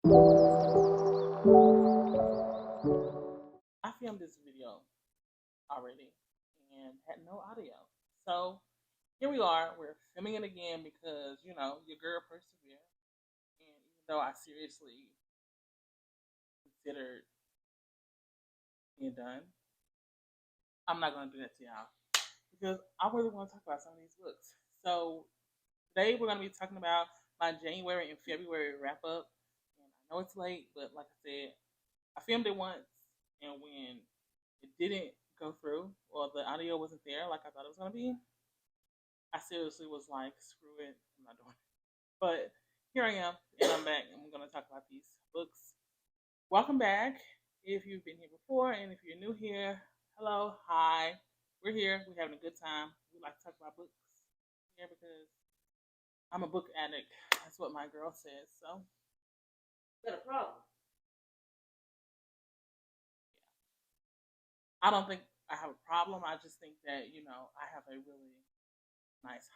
I filmed this video already and had no audio. So here we are. We're filming it again because, your girl persevered. And even though I seriously considered being done, I'm not going to do that to y'all because I really want to talk about some of these books. So today we're going to be talking about my January and February wrap up. And I know it's late, but like I said, I filmed it once, and when it didn't go through, or the audio wasn't there like I thought it was going to be, I seriously was like, screw it, I'm not doing it. But here I am, and I'm back, and we're going to talk about these books. Welcome back if you've been here before, and if you're new here, hello, hi. We're here, we're having a good time. We like to talk about books here because I'm a book addict. That's what my girl says. So, got a problem. I don't think I have a problem. I just think that, I have a really nice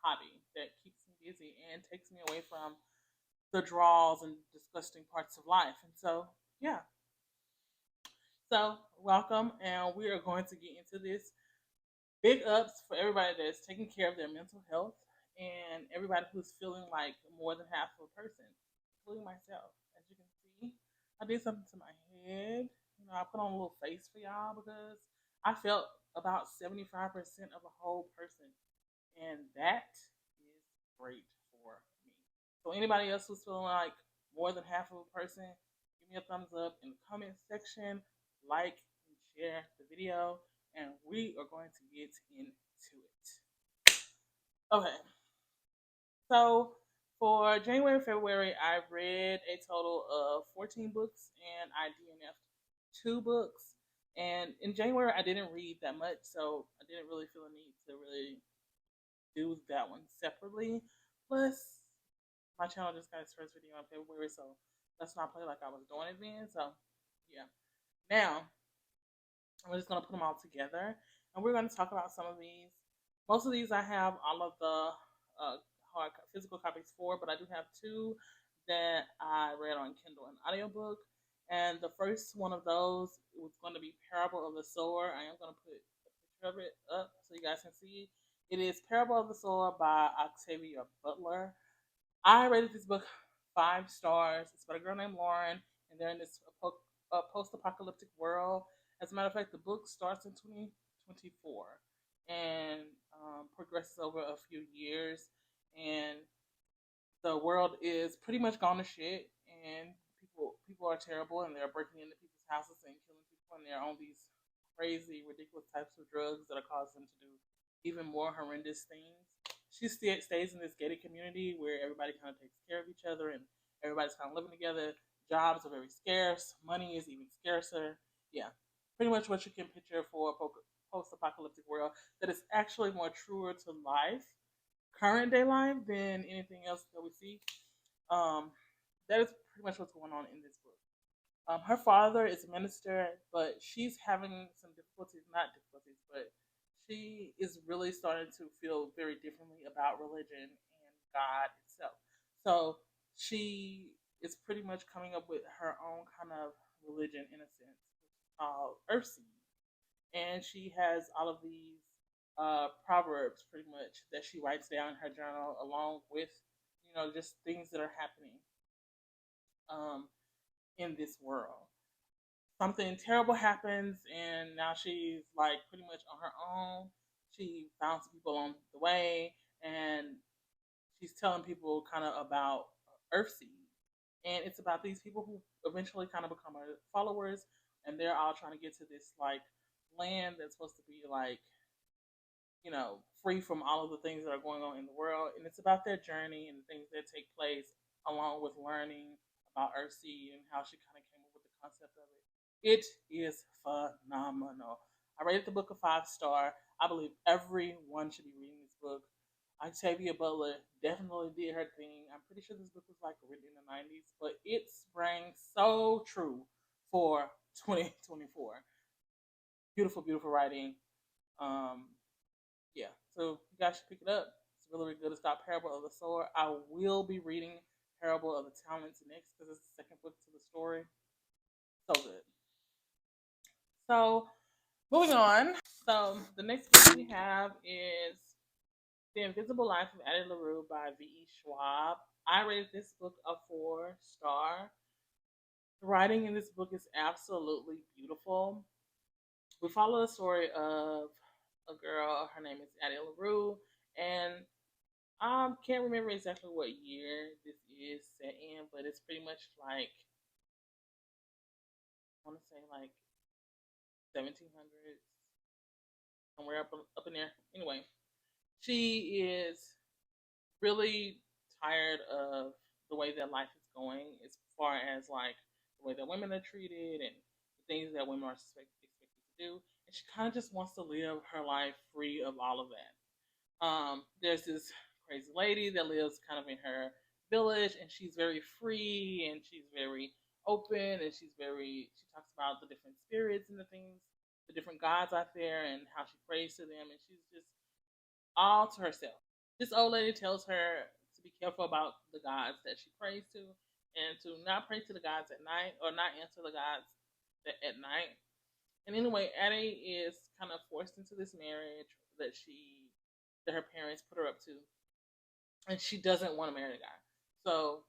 hobby that keeps me busy and takes me away from the draws and disgusting parts of life. And so, yeah. So, welcome. And we are going to get into this. Big ups for everybody that's taking care of their mental health and everybody who's feeling like more than half of a person, including myself. As you can see, I did something to my head. I put on a little face for y'all because I felt about 75% of a whole person. And that is great for me. So anybody else who's feeling like more than half of a person, give me a thumbs up in the comment section, like and share the video, and we are going to get into it. Okay, so for January and February, I read a total of 14 books and I DNF'd 2 books. And in January, I didn't read that much, so I didn't really feel a need to really do that one separately. Plus, my channel just got its first video in February, so let's not play like I was doing it then. So, yeah. Now, we're just going to put them all together, and we're going to talk about some of these. Most of these I have all of the hard physical copies for, but I do have 2 that I read on Kindle and audiobook. And the first one of those was going to be Parable of the Sower. I am going to put a picture of it up so you guys can see. It is Parable of the Sower by Octavia Butler. I rated this book 5 stars. It's about a girl named Lauren, and they're in this post-apocalyptic world. As a matter of fact, the book starts in 2024 and progresses over a few years, and the world is pretty much gone to shit, and people are terrible, and they're breaking into people's houses and killing people, and they're on these crazy, ridiculous types of drugs that are causing them to do even more horrendous things. She stays in this gated community where everybody kind of takes care of each other and everybody's kind of living together. Jobs are very scarce. Money is even scarcer. Yeah, pretty much what you can picture for a post-apocalyptic world that is actually more truer to life, current day life, than anything else that we see. Um, that is pretty much what's going on in this book. Her father is a minister, but she's having some difficulties, not difficulties, but she is really starting to feel very differently about religion and God itself. So she is pretty much coming up with her own kind of religion in a sense, called Earthseed. And she has all of these proverbs pretty much that she writes down in her journal along with, just things that are happening um, in this world. Something terrible happens, and now she's like pretty much on her own. She found some people on the way, and she's telling people kind of about Earthseed. And it's about these people who eventually kind of become her followers, and they're all trying to get to this like land that's supposed to be like, free from all of the things that are going on in the world. And it's about their journey and the things that take place along with learning about Earthseed and how she kind of came up with the concept of it. It is phenomenal. I rated the book a 5 star. I believe everyone should be reading this book. Octavia Butler definitely did her thing. I'm pretty sure this book was like written in the 90s, but it sprang so true for 2024. Beautiful, beautiful writing. Um, yeah, so you guys should pick it up. It's really, really good. It's got Parable of the Sword. I will be reading Parable of the Talents next because it's the second book to the story. So good. So moving on. So the next book we have is The Invisible Life of Addie LaRue by V.E. Schwab. I rated this book a 4 star. The writing in this book is absolutely beautiful. We follow the story of a girl. Her name is Addie LaRue, and I can't remember exactly what year this is set in, but it's pretty much like I want to say like 1700s, somewhere up in there. Anyway, she is really tired of the way that life is going, as far as like the way that women are treated and the things that women are expected to do, and she kind of just wants to live her life free of all of that. There's this crazy lady that lives kind of in her village, and she's very free and she's very open, and she talks about the different spirits and the things, the different gods out there, and how she prays to them, and she's just all to herself. This old lady tells her to be careful about the gods that she prays to, and to not pray to the gods at night or not answer the gods at night. And anyway, Addie is kind of forced into this marriage that her parents put her up to, and she doesn't want to marry the guy. So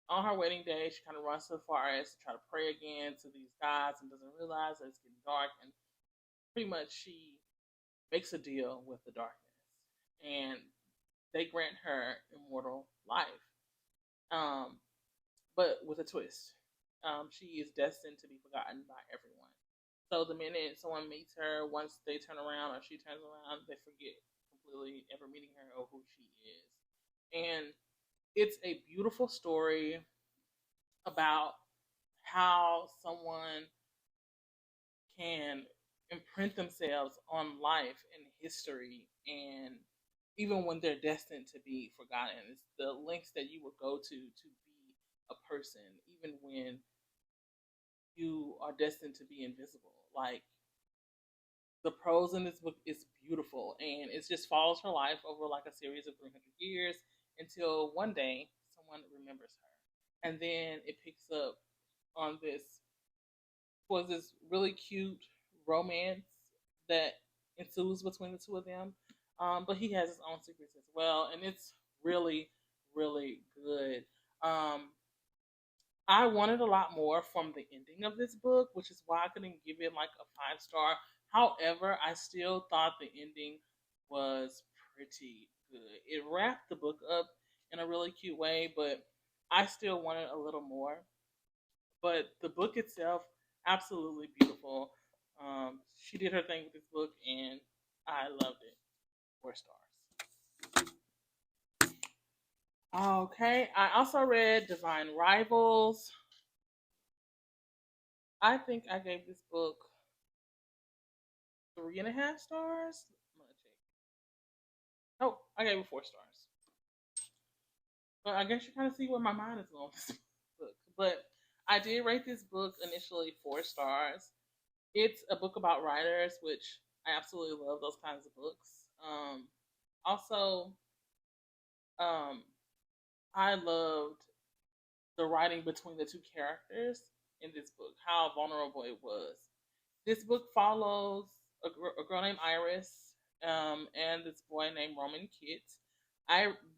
on her wedding day, she kind of runs to the forest to try to pray again to these gods and doesn't realize that it's getting dark. And pretty much she makes a deal with the darkness, and they grant her immortal life, um, but with a twist. She is destined to be forgotten by everyone. So the minute someone meets her, once they turn around or she turns around, they forget completely ever meeting her or who she is. And it's a beautiful story about how someone can imprint themselves on life and history, and even when they're destined to be forgotten, it's the lengths that you would go to be a person, even when you are destined to be invisible. Like, the prose in this book is beautiful, and it just follows her life over like a series of 300 years until one day someone remembers her, and then it picks up on this really cute romance that ensues between the two of them. But he has his own secrets as well, and it's really, really good. Um, I wanted a lot more from the ending of this book, which is why I couldn't give it like a 5 star. However, I still thought the ending was pretty good. It wrapped the book up in a really cute way, but I still wanted a little more. But the book itself, absolutely beautiful. She did her thing with this book, and I loved it. 4 stars. Okay, I also read Divine Rivals. I think I gave this book 3.5 stars. I'm gonna check. Oh, I gave it 4 stars. But I guess you kind of see where my mind is going with this book. But I did rate this book initially 4 stars. It's a book about writers, which I absolutely love those kinds of books. Also, um, I loved the writing between the two characters in this book, how vulnerable it was. This book follows a girl named Iris, and this boy named Roman Kit.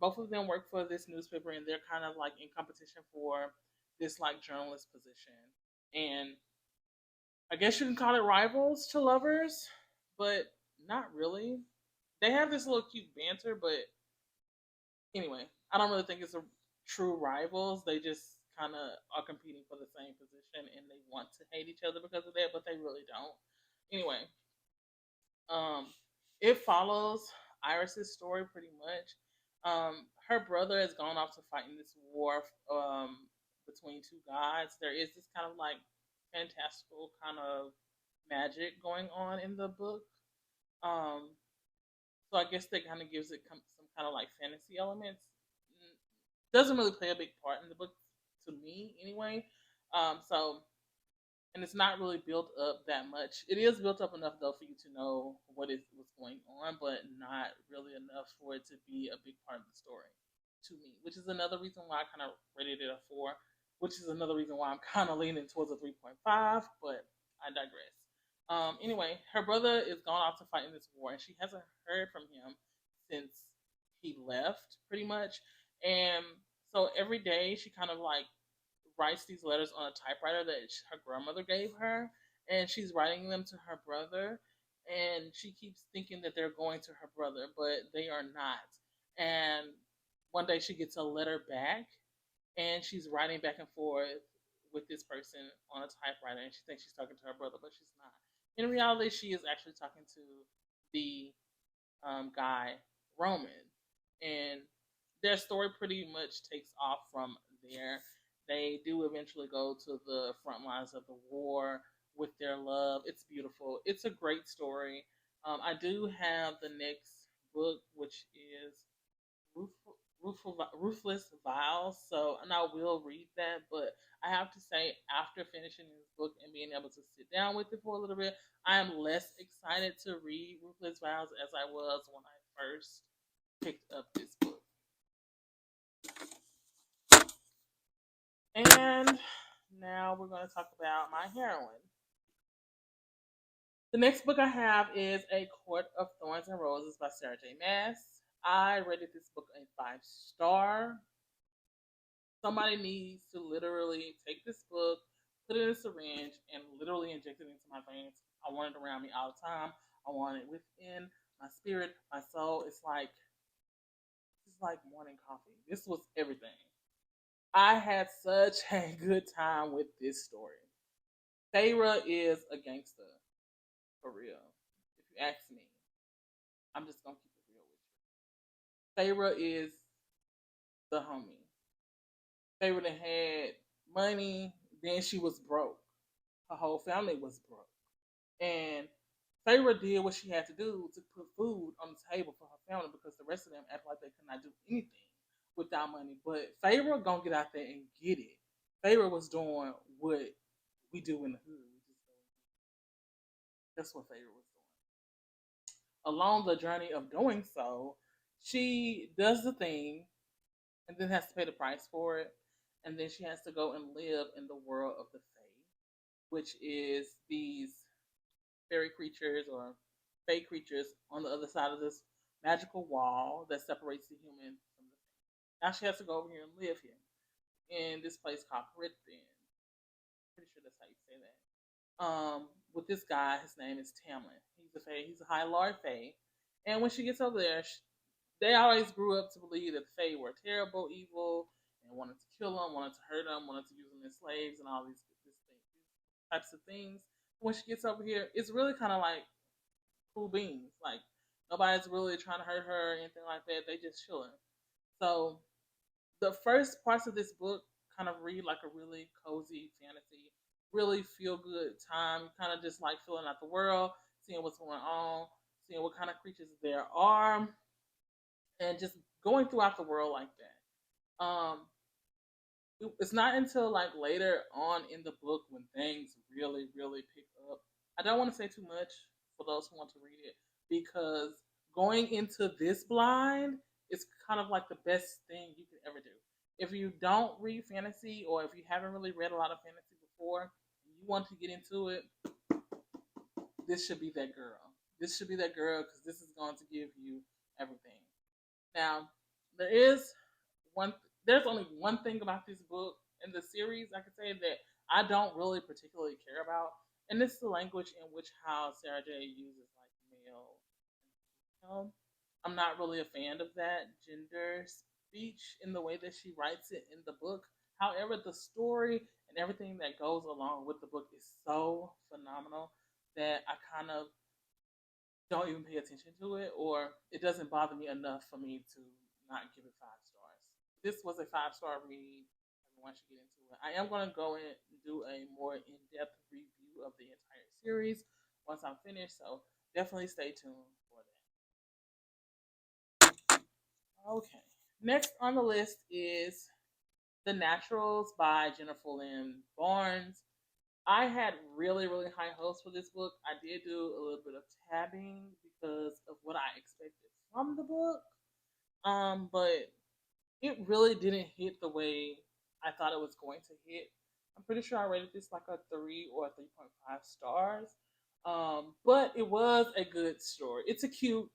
Both of them work for this newspaper, and they're kind of like in competition for this like journalist position. And I guess you can call it rivals to lovers, but not really. They have this little cute banter, but anyway, I don't really think it's a true rivals. They just kind of are competing for the same position, and they want to hate each other because of that, but they really don't. Anyway, um, it follows Iris's story pretty much. Her brother has gone off to fight in this war between two gods. There is this kind of like fantastical kind of magic going on in the book. Um, so I guess that kind of gives it some kind of like fantasy elements. Doesn't really play a big part in the book to me anyway. So and it's not really built up that much. It is built up enough though for you to know what's going on, but not really enough for it to be a big part of the story. to me, which is another reason why I kind of rated it a 4, which is another reason why I'm kind of leaning towards a 3.5, but I digress. Anyway, her brother is gone off to fight in this war, and she hasn't heard from him since he left, pretty much. And so every day she kind of like writes these letters on a typewriter that her grandmother gave her, and she's writing them to her brother. And she keeps thinking that they're going to her brother, but they are not. And one day she gets a letter back, and she's writing back and forth with this person on a typewriter, and she thinks she's talking to her brother, but she's not. In reality, she is actually talking to the guy Roman, and their story pretty much takes off from there. They do eventually go to the front lines of the war with their love. It's beautiful. It's a great story. I do have the next book, which is Ruthless Vows. So, and I will read that, but I have to say, after finishing this book and being able to sit down with it for a little bit, I am less excited to read Ruthless Vows as I was when I first picked up this book. And now we're going to talk about my heroine. The next book I have is A Court of Thorns and Roses by Sarah J. Maas. I rated this book a 5-star. Somebody needs to literally take this book, put it in a syringe, and literally inject it into my veins. I want it around me all the time. I want it within my spirit, my soul. It's like morning coffee. This was everything. I had such a good time with this story. Feyre is a gangster, for real. If you ask me, I'm just gonna keep it real with you. Feyre is the homie. Feyre that had money, then she was broke. Her whole family was broke, and Feyre did what she had to do to put food on the table for her family because the rest of them act like they could not do anything without money. But Feyre gonna get out there and get it. Feyre was doing what we do in the hood. That's what Feyre was doing. Along the journey of doing so, she does the thing and then has to pay the price for it. And then she has to go and live in the world of the Fae, which is these fairy creatures or Fae creatures on the other side of this magical wall that separates the human from the Fae. Now she has to go over here and live here in this place called Prythin. Pretty sure that's how you say that. With this guy, his name is Tamlin. He's a Fae. He's a High Lord Fae. And when she gets over there, they always grew up to believe that the Fae were terrible, evil, and wanted to kill them, wanted to hurt them, wanted to use them as slaves, and all these types of things. When she gets over here, it's really kind of like cool beans. Like nobody's really trying to hurt her or anything like that. They just chilling. So the first parts of this book kind of read like a really cozy fantasy, really feel good time. Kind of just like filling out the world, seeing what's going on, seeing what kind of creatures there are, and just going throughout the world like that. It's not until like later on in the book when things really, really pick up. I don't want to say too much for those who want to read it because going into this blind is kind of like the best thing you could ever do. If you don't read fantasy or if you haven't really read a lot of fantasy before, and you want to get into it, this should be that girl. This should be that girl because this is going to give you everything. Now, there is one. There's only one thing about this book and the series I could say that I don't really particularly care about, and it's the language in which how Sarah J uses like male and female. I'm not really a fan of that gender speech in the way that she writes it in the book. However, the story and everything that goes along with the book is so phenomenal that I kind of don't even pay attention to it, or it doesn't bother me enough for me to not give it 5 stars. This was a 5-star read. Everyone should get into it. I am going to go in and do a more in-depth review of the entire series once I'm finished, so definitely stay tuned for that. Okay. Next on the list is The Naturals by Jennifer Lynn Barnes. I had really, really high hopes for this book. I did do a little bit of tabbing because of what I expected from the book. But it really didn't hit the way I thought it was going to hit. I'm pretty sure I rated this like a 3 or 3.5 stars. But it was a good story. It's a cute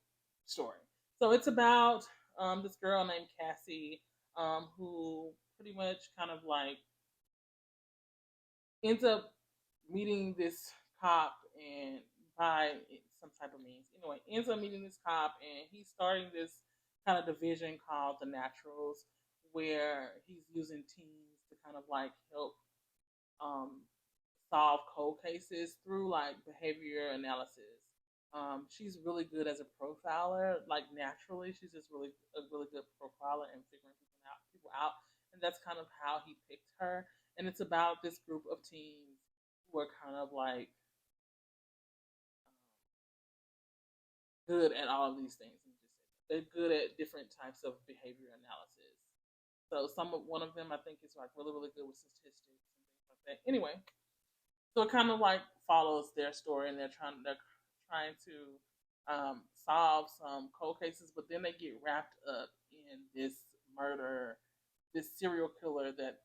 story. So it's about this girl named Cassie, who pretty much kind of like ends up meeting this cop and by some type of means. Anyway, ends up meeting this cop and he's starting this kind of division called the Naturals, where he's using teams to kind of like help um, solve cold cases through like behavior analysis. She's really good as a profiler, like naturally. She's just really a really good profiler and figuring people out, and that's kind of how he picked her. And it's about this group of teens who are kind of like good at all of these things. They're good at different types of behavior analysis. So one of them I think is like really good with statistics and things like that. Anyway, so it kind of like follows their story, and they're trying to solve some cold cases, but then they get wrapped up in this murder, this serial killer that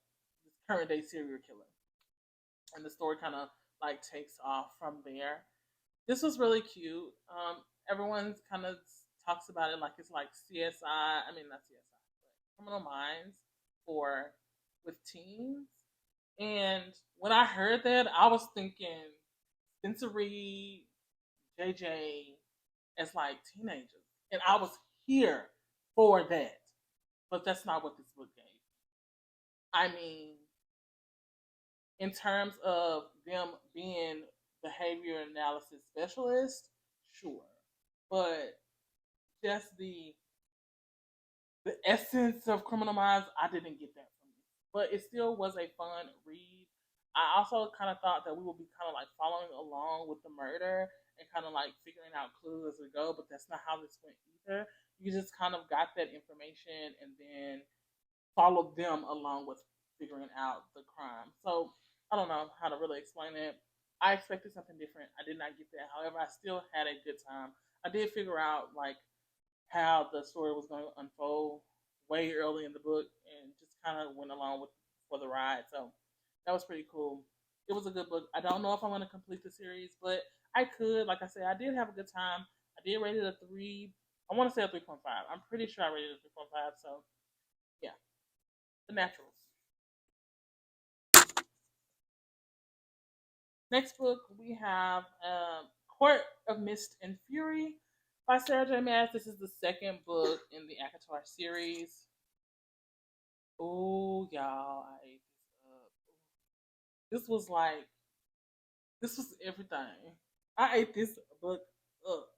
this current day serial killer, and the story kind of like takes off from there. This was really cute. Everyone's kind of talks about it like it's like CSI. I mean, not CSI, but Criminal Minds for with teens. And when I heard that, I was thinking Spencer Reed, JJ as like teenagers, and I was here for that. But that's not what this book gave. I mean, in terms of them being behavior analysis specialists, sure, but just the essence of Criminal Minds, I didn't get that from it. But it still was a fun read. I also kind of thought that we would be kind of like following along with the murder and kind of like figuring out clues as we go, but that's not how this went either. You just kind of got that information and then followed them along with figuring out the crime. So I don't know how to really explain it. I expected something different. I did not get that. However, I still had a good time. I did figure out like how the story was going to unfold way early in the book, and just kind of went along with for the ride. So that was pretty cool. It was a good book. I don't know if I'm going to complete the series, but I could. Like I said, I did have a good time. I did rate it a 3. I want to say a 3.5. I'm pretty sure I rated it a 3.5. So yeah, The Naturals. Next book we have Court of Mist and Fury by Sarah J. Maas. This is the second book in the ACOTAR series. Oh, y'all, I ate this up. This was like, this was everything. I ate this book up.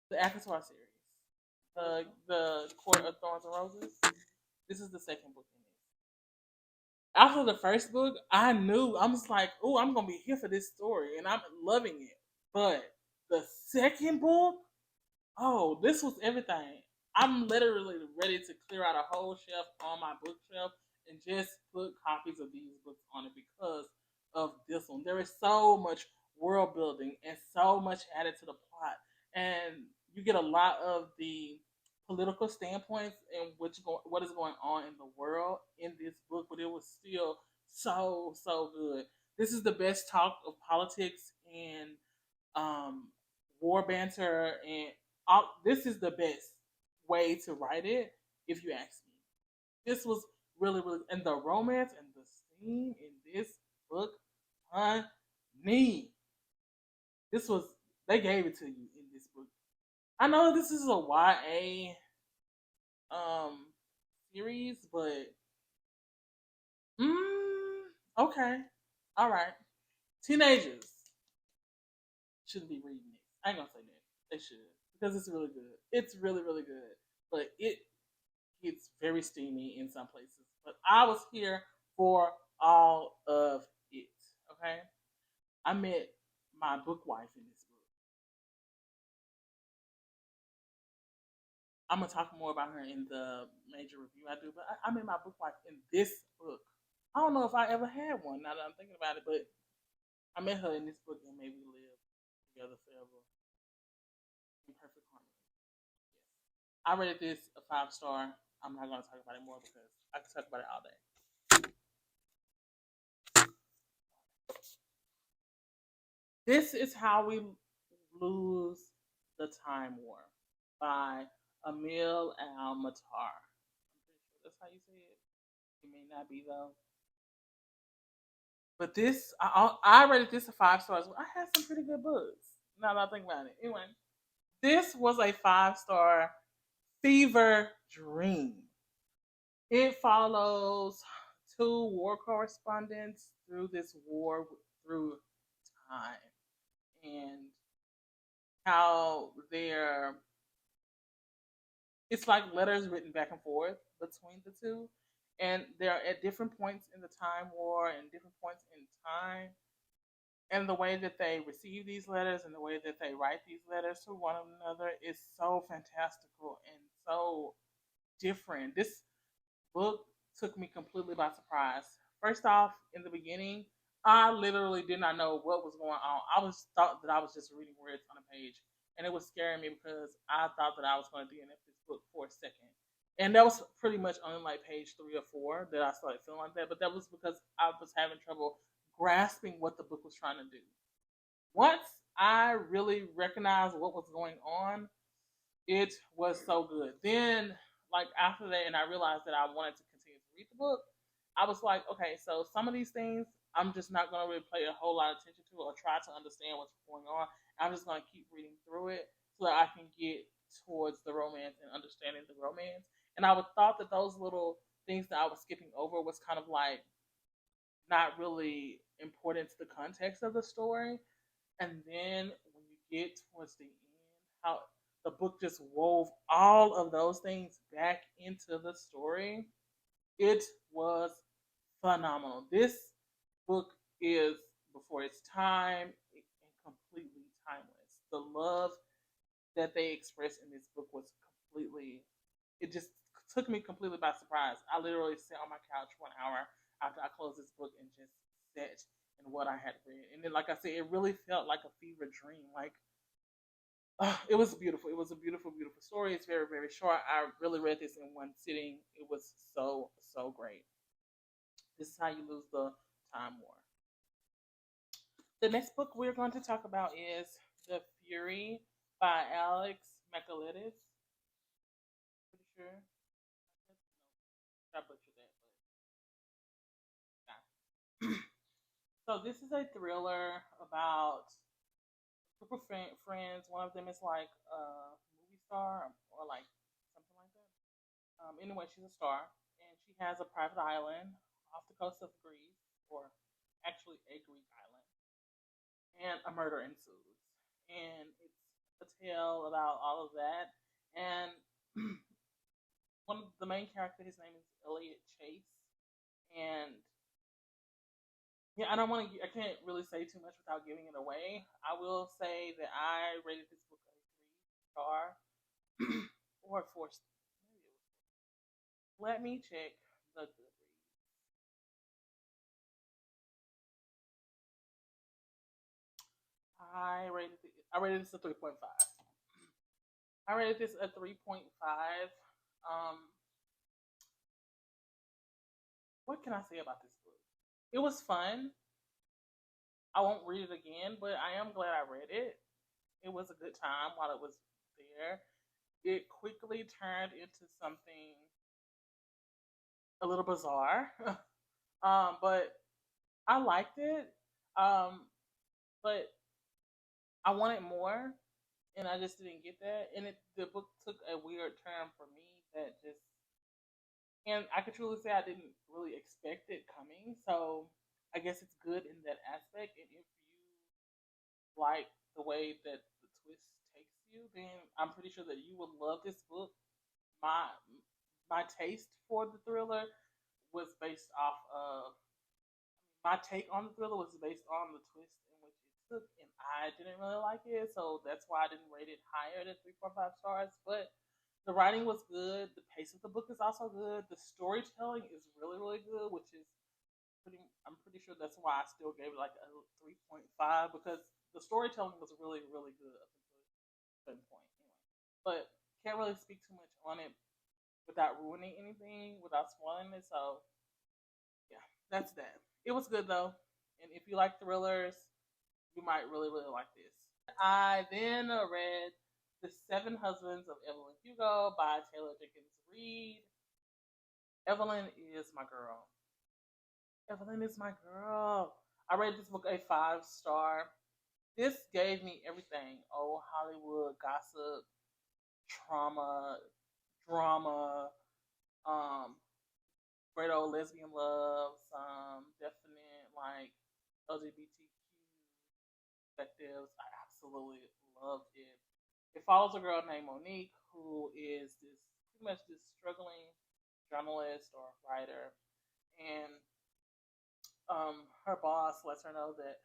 The ACOTAR series. The Court of Thorns and Roses. This is the second book in it. After the first book, I knew I was like, "Oh, I'm gonna be here for this story," and I'm loving it. But the second book, oh, this was everything. I'm literally ready to clear out a whole shelf on my bookshelf and just put copies of these books on it because of this one. There is so much world building and so much added to the plot, and you get a lot of the political standpoints and what is going on in the world in this book. But it was still so good. This is the best talk of politics and um, war banter, and this is the best way to write it, if you ask me. This was really, and the romance and the scene in this book, honey, this was they gave it to you in this book. I know this is a YA um series, but okay, all right, teenagers shouldn't be reading it. I ain't gonna say that. They should because it's really good. It's really good, but it gets very steamy in some places. But I was here for all of it. Okay, I met my book wife in this book. I'm gonna talk more about her in the major review I do, but I met my book wife in this book. I don't know if I ever had one. Now that I'm thinking about it, but I met her in this book and made we live together forever in perfect harmony. Yes. I rated this a 5 star. I'm not going to talk about it more because I could talk about it all day. This is how we lose the time war by Emil Al-Matar. I'm pretty sure that's how you say it. It may not be though. But this, I rated this a 5 stars. I had some pretty good books. Now that I think about it. Anyway, this was a 5 star fever dream. It follows two war correspondents through this war through time and how they're it's like letters written back and forth between the two, and they're at different points in the time war and different points in time, and the way that they receive these letters and the way that they write these letters to one another is so fantastical and so different. This book took me completely by surprise. First off, in the beginning, I literally did not know what was going on. I was thought that I was just reading words on a page, and it was scaring me because I thought that I was going to DNF this book for a second. And that was pretty much on like page 3 or 4 that I started feeling like that. But that was because I was having trouble grasping what the book was trying to do. Once I really recognized what was going on, it was so good. Then, like after that, and I realized that I wanted to continue to read the book, I was like, okay, so some of these things I'm just not going to really pay a whole lot of attention to or try to understand what's going on. I'm just going to keep reading through it so that I can get towards the romance and understanding the romance. And I would thought that those little things that I was skipping over was kind of like not really important to the context of the story. And then when you get towards the end, how the book just wove all of those things back into the story, it was phenomenal. This book is before its time and completely timeless. The love that they expressed in this book was completely, it just took me completely by surprise. I literally sat on my couch 1 hour after I closed this book and just sat in what I had read. And then, like I said, it really felt like a fever dream. Like, it was beautiful. It was a beautiful, beautiful story. It's very, very short. I really read this in one sitting. It was so, so great. This is how you lose the time war. The next book we're going to talk about is The Fury by Alex Michaelides. Pretty sure. I butchered that, but yeah. So this is a thriller about a group of friends. One of them is like a movie star or like something like that. Anyway, she's a star, and she has a private island off the coast of Greece, or actually a Greek island, and a murder ensues. And it's a tale about all of that. And one of the main character, his name is Elliot Chase, and yeah, I don't want to. I can't really say too much without giving it away. I will say that I rated this book a 3 star or a 4 star. Let me check the Goodreads. I rated this a 3.5. I rated this a 3.5. Um, what can I say about this book? It was fun. I won't read it again, but I am glad I read it. It was a good time while it was there. It quickly turned into something a little bizarre, but I liked it. Um, but I wanted more, and I just didn't get that. And the book took a weird turn for me that just, and I could truly say I didn't really expect it coming. So I guess it's good in that aspect. And if you like the way that the twist takes you, then I'm pretty sure that you will love this book. My my taste for the thriller was based off of my take on the thriller was based on the twist in which it took, and I didn't really like it, so that's why I didn't rate it higher than 3.5 stars. But the writing was good. The pace of the book is also good. The storytelling is really, really good, which is pretty. I'm pretty sure that's why I still gave it like a 3.5 because the storytelling was really, really good up until a certain point. Anyway, but can't really speak too much on it. without ruining anything, without spoiling it. So yeah, that's that. It was good though, and if you like thrillers, you might really really like this. I then read The Seven Husbands of Evelyn Hugo by Taylor Jenkins Reid. Evelyn is my girl. Evelyn is my girl. I rated this book a 5 star. This gave me everything. Oh, Hollywood gossip, trauma, drama, um, great old lesbian love, some definite like LGBTQ perspectives. I absolutely loved it. It follows a girl named Monique who is this pretty much this struggling journalist or writer, and her boss lets her know that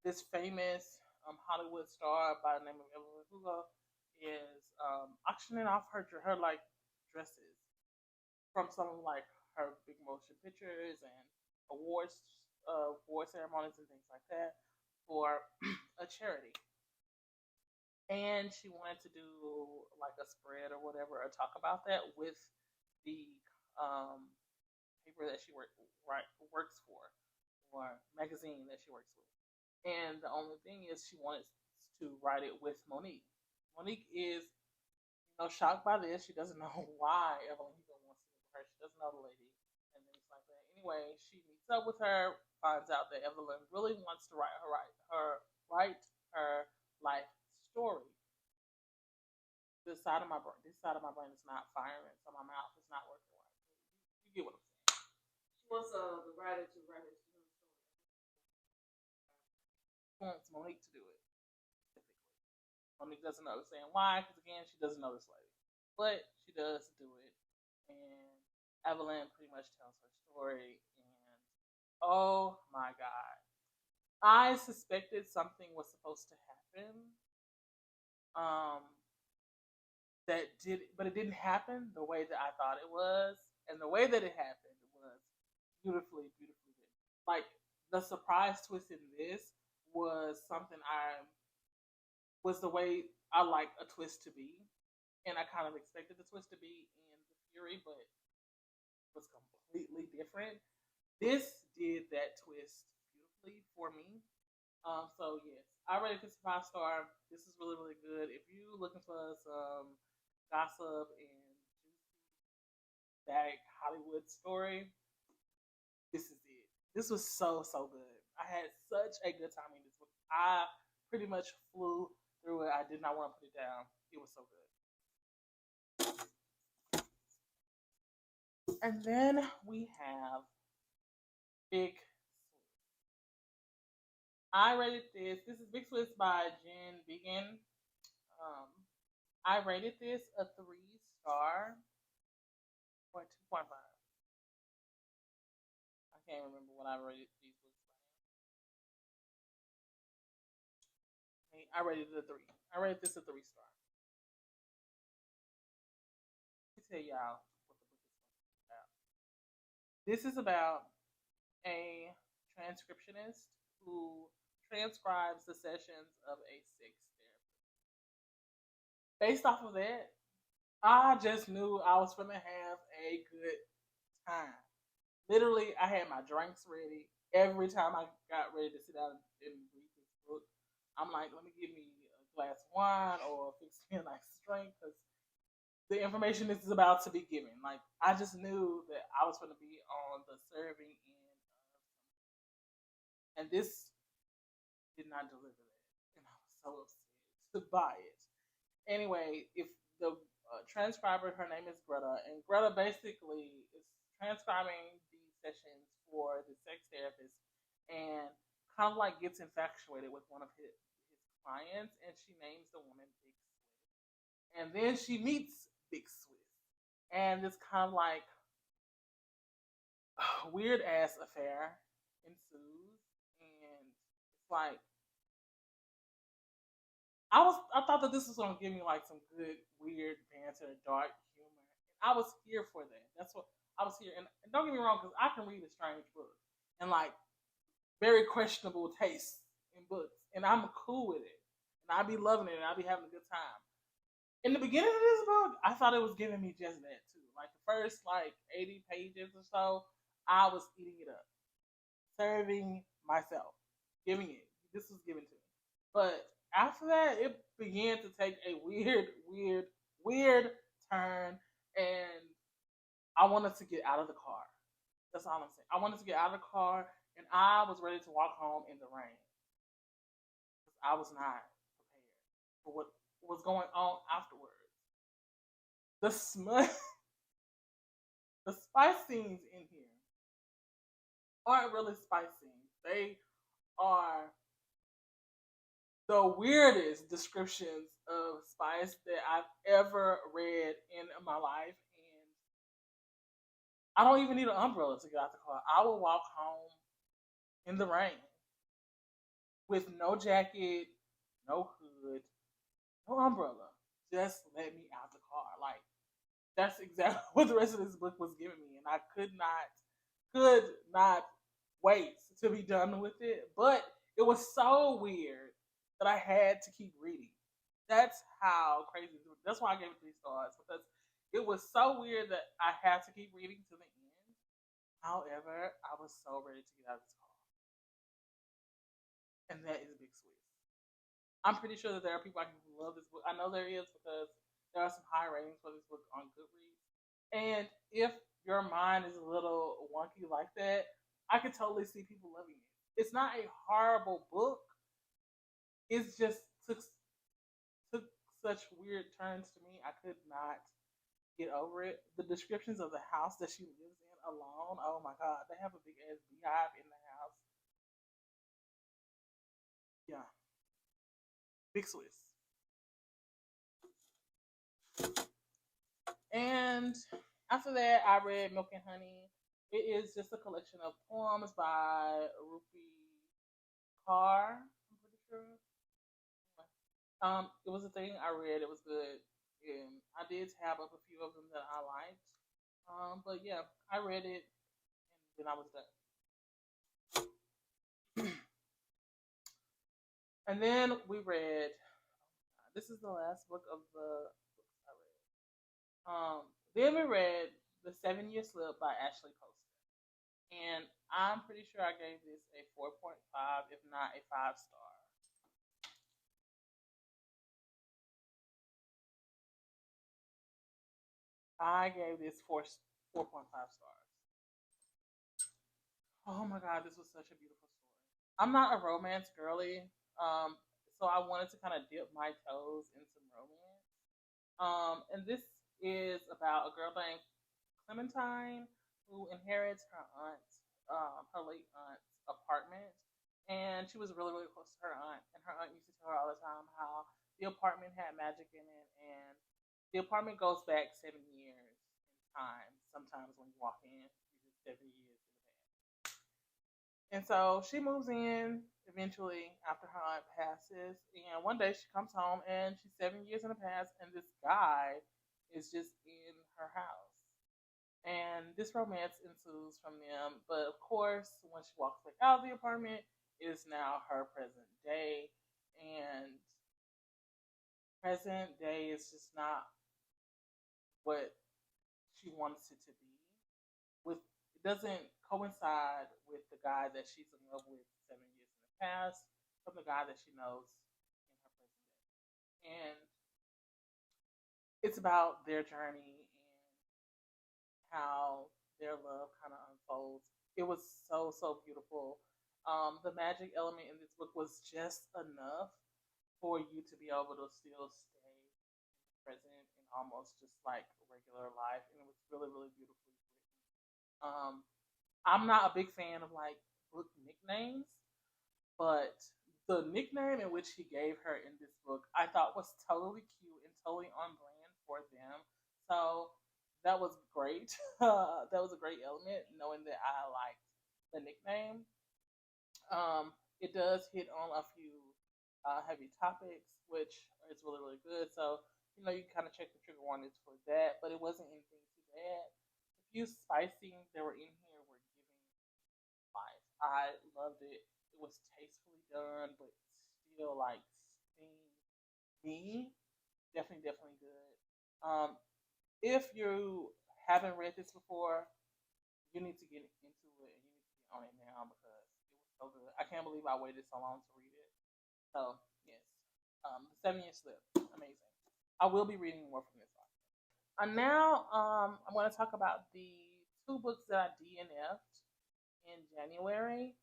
this famous Hollywood star by the name of Evelyn Hugo is auctioning off her like dresses from some of like her big motion pictures and awards award ceremonies and things like that for a charity. And she wanted to do like a spread or whatever or talk about that with the um, paper that she works for or magazine that she works with. And the only thing is she wanted to write it with Monique. Monique is, shocked by this. She doesn't know why Evelyn Hugo wants to meet with her. She doesn't know the lady and things like that. Anyway, she meets up with her, finds out that Evelyn really wants to write her life story. This side of my brain is not firing, so my mouth is not working right. You get what I'm saying? She wants the writer to write her story. She wants Monique to do it. Monique doesn't understand why, because again, she doesn't know this lady. But she does do it. And Evelyn pretty much tells her story. And oh my God. I suspected something was supposed to happen. Um, but it didn't happen the way that I thought it was. And the way that it happened was beautifully, beautifully written. Like the surprise twist in this was something I was the way I like a twist to be. And I kind of expected the twist to be in The Fury, but it was completely different. This did that twist beautifully for me. So yes, I rated this 5 star. This is really, really good. If you're looking for some gossip and that Hollywood story, this is it. This was so, so good. I had such a good time in this book. I pretty much flew through it. I did not want to put it down. It was so good. And then we have Big Swiss. I rated this. This is Big Swiss by Jen Vegan. Um, I rated this a 3 star or 2.5. I can't remember what I rated these books by. I rated it a 3. I rated this a 3 star. Let me tell y'all what the book is about. This is about a transcriptionist who transcribes the sessions of a sex therapist. Based off of that, I just knew I was gonna have a good time. Literally, I had my drinks ready. Every time I got ready to sit down and read this book, I'm like, let me give me a glass of wine or fix me a nice drink because the information this is about to be given. Like, I just knew that I was going to be on the serving end of, and this did not deliver that, and I was so upset to buy it. Anyway, if the transcriber, her name is Greta, and Greta basically is transcribing these sessions for the sex therapist, and kind of like gets infatuated with one of his clients, and she names the woman Big Swiss, and then she meets Big Swiss, and this kind of like weird ass affair ensues, and it's like I thought that this was gonna give me like some good, weird banter, dark humor. And I was here for that. That's what I was here. And don't get me wrong, because I can read a strange book and like very questionable tastes in books, and I'm cool with it. And I be loving it, and I be having a good time. In the beginning of this book, I thought it was giving me just that too. Like the first like 80 pages or so, I was eating it up, serving myself, giving it. This was given to me. But after that, it began to take a weird turn, and I wanted to get out of the car. That's all I'm saying. I wanted to get out of the car, and I was ready to walk home in the rain because I was not prepared for what was going on afterwards. The smut, the spice scenes in here aren't really spice scenes. They are the weirdest descriptions of spice that I've ever read in my life. And I don't even need an umbrella to get out the car. I will walk home in the rain with no jacket, no hood, no umbrella. Just let me out the car. Like, that's exactly what the rest of this book was giving me. And I could not wait to be done with it. But it was so weird that I had to keep reading. That's how crazy it was. That's why I gave it 3 stars, because it was so weird that I had to keep reading to the end. However, I was so ready to get out of this car. And that is a big switch. I'm pretty sure that there are people out here who love this book. I know there is, because there are some high ratings for this book on Goodreads. And if your mind is a little wonky like that, I could totally see people loving it. It's not a horrible book. It's just took such weird turns to me. I could not get over it. The descriptions of the house that she lives in alone, oh my god, they have a big ass beehive in the house. Yeah, big Swiss. And after that, I read Milk and Honey. It is just a collection of poems by Rupi Kaur. I'm pretty sure. It was a thing I read. It was good, and I did tab up a few of them that I liked. But yeah, I read it, and then I was done. And then we read. This is the last book of the books I read. Then we read The 7 Year Slip by Ashley Poston, and I'm pretty sure I gave this a 4.5, if not a 5 star. I gave this 4.5 stars. Oh my god, this was such a beautiful story. I'm not a romance girly, um, so I wanted to kind of dip my toes in some romance. And this is about a girl named Clementine who inherits her late aunt's apartment, and she was really close to her aunt. And her aunt used to tell her all the time how the apartment had magic in it, and the apartment goes back 7 years in time. Sometimes when you walk in, you're just 7 years in the past. And so she moves in eventually after her aunt passes. And one day she comes home and she's 7 years in the past, and this guy is just in her house. And this romance ensues from them. But of course, when she walks back out of the apartment, it is now her present day. And present day is just not what she wants it to be. With it doesn't coincide with the guy that she's in love with 7 years in the past from the guy that she knows in her present day. And it's about their journey and how their love kind of unfolds. It was so beautiful. The magic element in this book was just enough for you to be able to still stay present and almost just like regular life, and it was really beautifully written. I'm not a big fan of like book nicknames, but the nickname in which he gave her in this book I thought was totally cute and totally on brand for them. So that was great. That was a great element, knowing that I liked the nickname. It does hit on a few heavy topics, which is really good. So you kind of check the trigger warnings for that, but it wasn't anything too bad. A few spicings that were in here were giving life. I loved it. It was tastefully done, but still like sting me. Definitely good. If you haven't read this before, you need to get into it and you need to get on it now because it was so good. I can't believe I waited so long to read it. So yes, the 7 Year Slip, amazing. I will be reading more from this author. And now I'm going to talk about the two books that I DNF'd in January.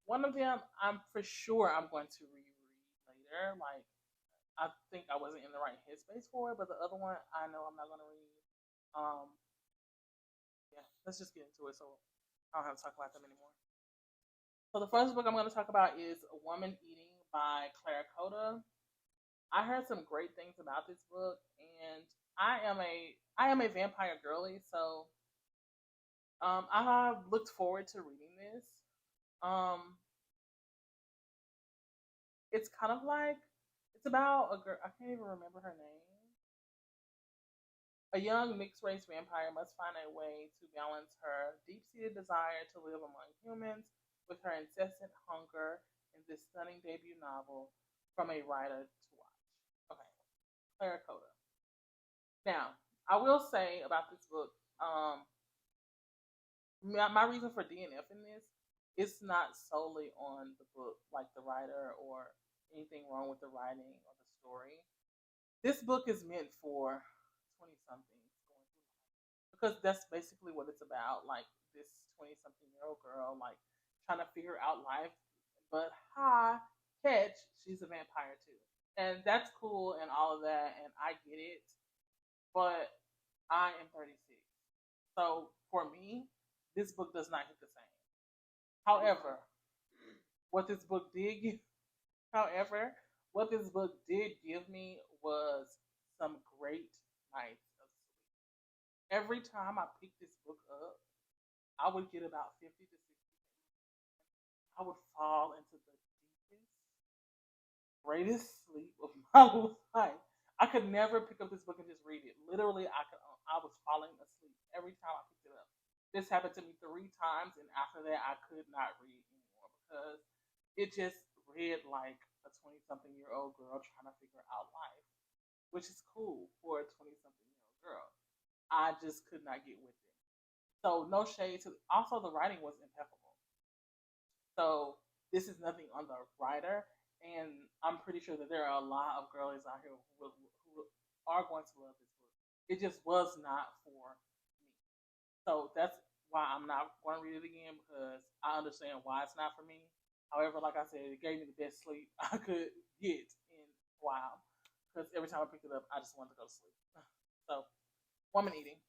One of them, I'm for sure I'm going to reread later. Like I think I wasn't in the right headspace for it, but the other one I know I'm not going to read. Um, yeah, let's just get into it so I don't have to talk about them anymore. So the first book I'm going to talk about is A Woman Eating by Claire Coda. I heard some great things about this book, and I am a vampire girly, so I have looked forward to reading this. Um, it's kind of like it's about a girl. I can't even remember her name. A young mixed race vampire must find a way to balance her deep seated desire to live among humans with her incessant hunger in this stunning debut novel from a writer to watch. Okay, Claire Coda. Now, I will say about this book, my reason for DNF in this is not solely on the book, like the writer or anything wrong with the writing or the story. This book is meant for 20 somethings going through life because that's basically what it's about. Like this 20 something year old girl, like trying to figure out life, but catch, she's a vampire too. And that's cool and all of that, and I get it, but I am 36. So for me, this book does not hit the same. However, what this book did give, however, what this book did give me was some great nights of sleep. Every time I picked this book up, I would get about 50 to 60 pages. I would fall into the deepest, greatest sleep of my life. I could never pick up this book and just read it. Literally, I was falling asleep every time I picked it up. This happened to me 3 times, and after that, I could not read anymore because it just read like a 20 something year old girl trying to figure out life, which is cool for a 20 something year old girl. I just could not get with it. So, no shade to. Also, the writing was impeccable. So, this is nothing on the writer, and I'm pretty sure that there are a lot of girlies out here who are going to love this book. It just was not for me. So that's why I'm not going to read it again because I understand why it's not for me. However, like I said, it gave me the best sleep I could get in a while because every time I picked it up, I just wanted to go to sleep. So, Woman Eating.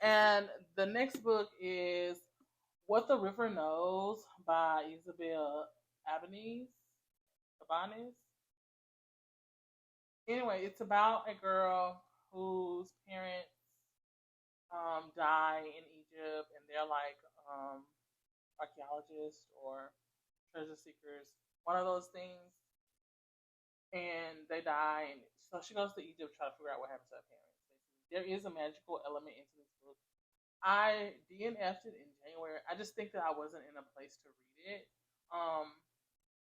And the next book is What the River Knows by Isabel Abanez. Abanez. Anyway, it's about a girl whose parents die in Egypt, and they're like archaeologists or treasure seekers, one of those things. And they die, and so she goes to Egypt to try to figure out what happened to her parents. Basically, there is a magical element into this book. I DNF'd it in January. I just think that I wasn't in a place to read it,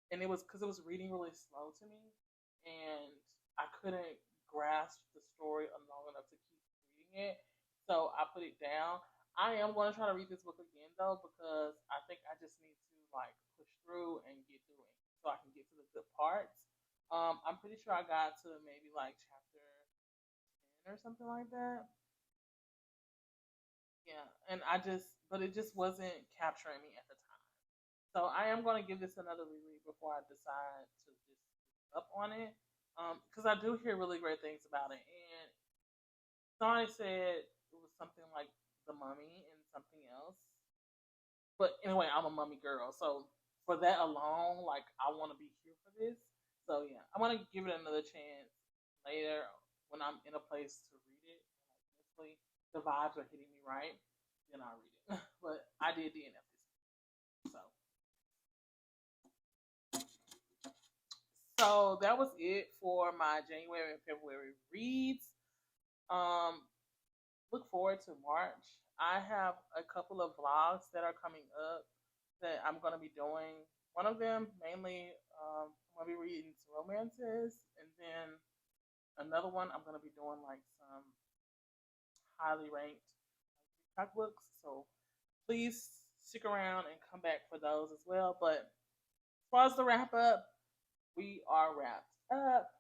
and it was because it was reading really slow to me, and I couldn't grasp the story long enough to keep reading it. So I put it down. I am going to try to read this book again though because I think I just need to like push through and get through it so I can get to the good parts. I'm pretty sure I got to maybe like chapter 10 or something like that. Yeah, and but it just wasn't capturing me at the time. So I am going to give this another reread before I decide to just up on it. Because I do hear really great things about it. And somebody said it was something like The Mummy and something else. But anyway, I'm a mummy girl. So for that alone, like, I want to be here for this. So yeah, I'm going to give it another chance later when I'm in a place to read it. Like, the vibes are hitting me right, then I'll read it. But I did DNF this. So that was it for my January and February reads. Um, look forward to March. I have a couple of vlogs that are coming up that I'm going to be doing. One of them mainly, I'm going to be reading some romances, and then another one I'm going to be doing like some highly ranked TikTok books. So please stick around and come back for those as well. But as far as the wrap up, we are wrapped up.